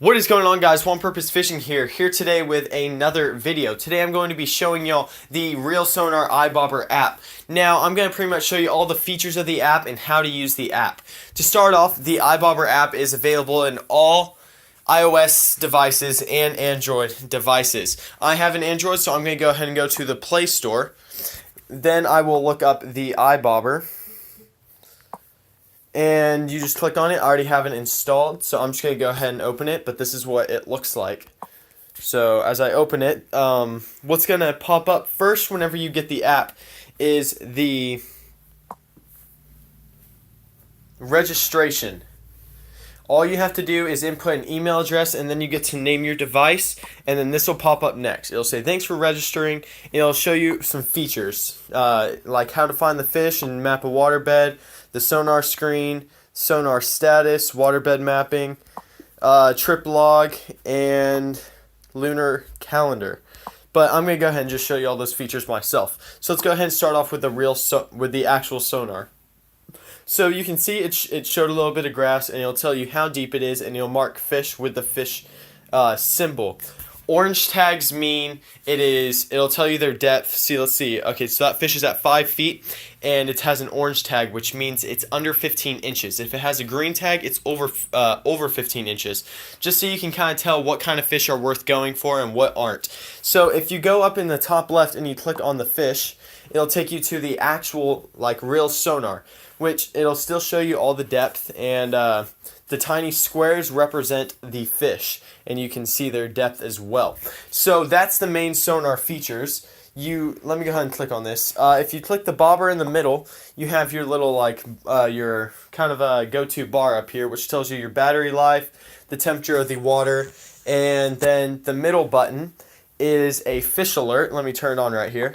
What is going on, guys? One Purpose Fishing here today with another video. Today I'm going to be showing y'all the ReelSonar Ibobber app. Now I'm going to pretty much show you all the features of the app and how to use the app. To start off, the Ibobber app is available in all iOS devices and Android devices. I have an Android, so I'm going to go ahead and go to the Play Store. Then I will look up the Ibobber. And you just click on it. I already have it installed, so I'm just going to go ahead and open it, but this is what it looks like. So as I open it, what's going to pop up first whenever you get the app is the registration. All you have to do is input an email address, and then you get to name your device, and then this will pop up next. It'll say, thanks for registering, and it'll show you some features, like how to find the fish and map a waterbed, the sonar screen, sonar status, waterbed mapping, trip log, and lunar calendar. But I'm going to go ahead and just show you all those features myself. So let's go ahead and start off with the actual sonar. So you can see it showed a little bit of grass, and it'll tell you how deep it is, and it'll mark fish with the fish symbol. Orange tags mean it'll tell you their depth. See, let's see. Okay, so that fish is at 5 feet, and it has an orange tag, which means it's under 15 inches. If it has a green tag, it's over 15 inches. Just so you can kind of tell what kind of fish are worth going for and what aren't. So if you go up in the top left and you click on the fish, it'll take you to the actual ReelSonar, which it'll still show you all the depth, and the tiny squares represent the fish, and you can see their depth as well. So that's the main sonar features. Let me go ahead and click on this. If you click the bobber in the middle, you have your little your kind of a go-to bar up here, which tells you your battery life, the temperature of the water, and then the middle button is a fish alert. Let me turn it on right here.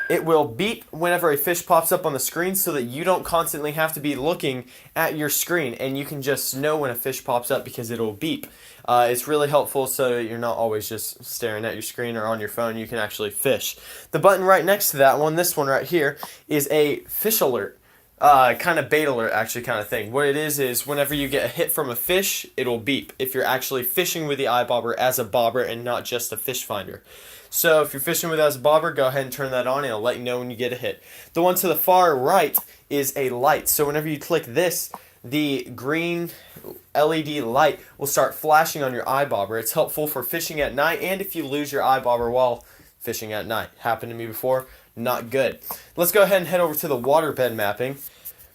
It will beep whenever a fish pops up on the screen so that you don't constantly have to be looking at your screen, and you can just know when a fish pops up because it'll beep. It's really helpful so that you're not always just staring at your screen or on your phone. You can actually fish. The button right next to that one, this one right here, is a fish alert. Kind of bait alert actually kind of thing. What it is whenever you get a hit from a fish, it'll beep if you're actually fishing with the Ibobber as a bobber and not just a fish finder. So if you're fishing with it as a bobber, go ahead and turn that on, and it'll let you know when you get a hit. The one to the far right is a light. So whenever you click this, the green LED light will start flashing on your Ibobber. It's helpful for fishing at night, and if you lose your Ibobber while fishing at night. Happened to me before. Not good. Let's go ahead and head over to the waterbed mapping.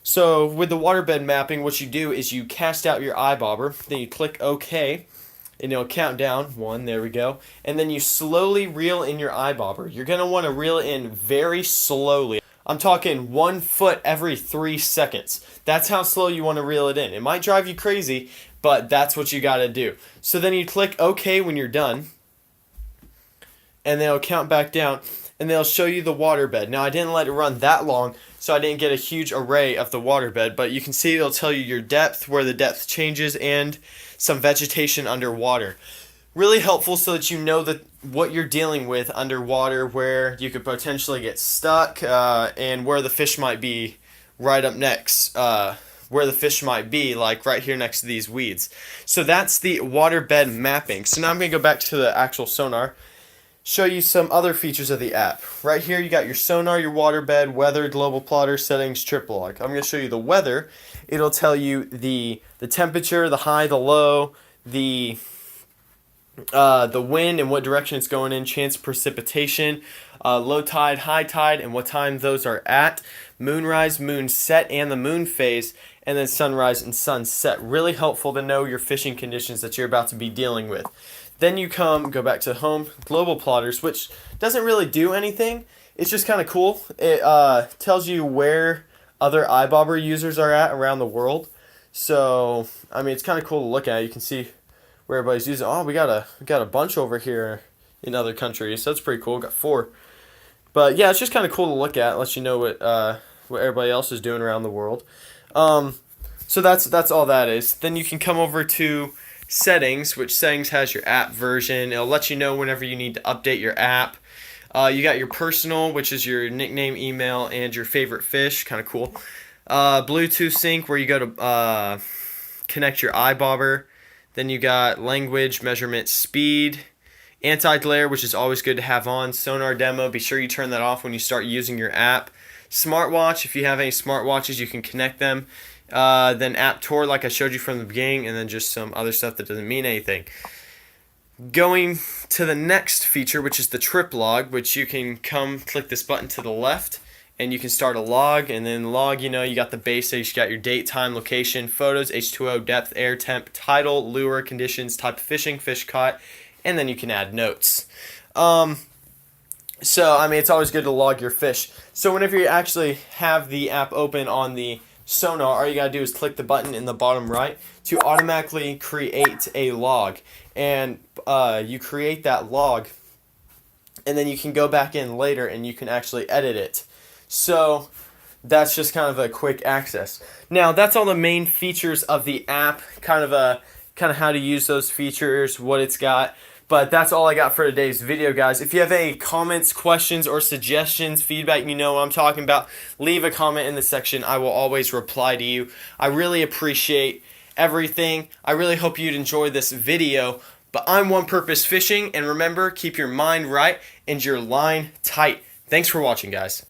So with the waterbed mapping, what you do is you cast out your Ibobber, then you click OK, and it'll count down. 1, there we go. And then you slowly reel in your Ibobber. You're going to want to reel in very slowly. I'm talking 1 foot every 3 seconds. That's how slow you want to reel it in. It might drive you crazy, but that's what you got to do. So then you click OK when you're done, and then it'll count back down, and they'll show you the waterbed. Now, I didn't let it run that long, so I didn't get a huge array of the waterbed, but you can see it'll tell you your depth, where the depth changes, and some vegetation underwater. Really helpful so that you know what you're dealing with underwater, where you could potentially get stuck, and where the fish might be right up next. Where the fish might be, like right here next to these weeds. So that's the waterbed mapping. So now I'm going to go back to the actual sonar, show you some other features of the app. Right here you got your sonar, your waterbed, weather, global plotter, settings, trip log. I'm going to show you the weather. It'll tell you the temperature, the high, the low, the wind and what direction it's going in, chance of precipitation, low tide, high tide, and what time those are at, moonrise, moon set, and the moon phase, and then sunrise and sunset. Really helpful to know your fishing conditions that you're about to be dealing with. Then you go back to home, global plotters, which doesn't really do anything. It's just kind of cool. It tells you where other Ibobber users are at around the world. So, I mean, it's kind of cool to look at. You can see where everybody's using. Oh, we got a bunch over here in other countries. So that's pretty cool. Got 4. But yeah, it's just kind of cool to look at. Lets you know what everybody else is doing around the world. So that's all that is. Then you can come over to settings, which settings has your app version. It'll let you know whenever you need to update your app. You got your personal, which is your nickname, email, and your favorite fish. Kind of cool. Bluetooth sync, where you go to connect your Ibobber. Then you got language, measurement, speed, anti-glare, which is always good to have on. Sonar demo, be sure you turn that off when you start using your app. Smartwatch, if you have any smartwatches, you can connect them. Then app tour, like I showed you from the beginning, and then just some other stuff that doesn't mean anything. Going to the next feature, which is the trip log, which you can click this button to the left, and you can start a log. And then log, you got the basics. You got your date, time, location, photos, H2O, depth, air temp, title, lure, conditions, type of fishing, fish caught, and then you can add notes. So, it's always good to log your fish. So whenever you actually have the app open on the Sonar, all you gotta do is click the button in the bottom right to automatically create a log. And you create that log, and then you can go back in later and you can actually edit it. So that's just kind of a quick access. Now that's all the main features of the app, kind of how to use those features, what it's got. But that's all I got for today's video, guys. If you have any comments, questions, or suggestions, feedback, you know what I'm talking about, leave a comment in the section. I will always reply to you. I really appreciate everything. I really hope you'd enjoy this video. But I'm One Purpose Fishing, and remember, keep your mind right and your line tight. Thanks for watching, guys.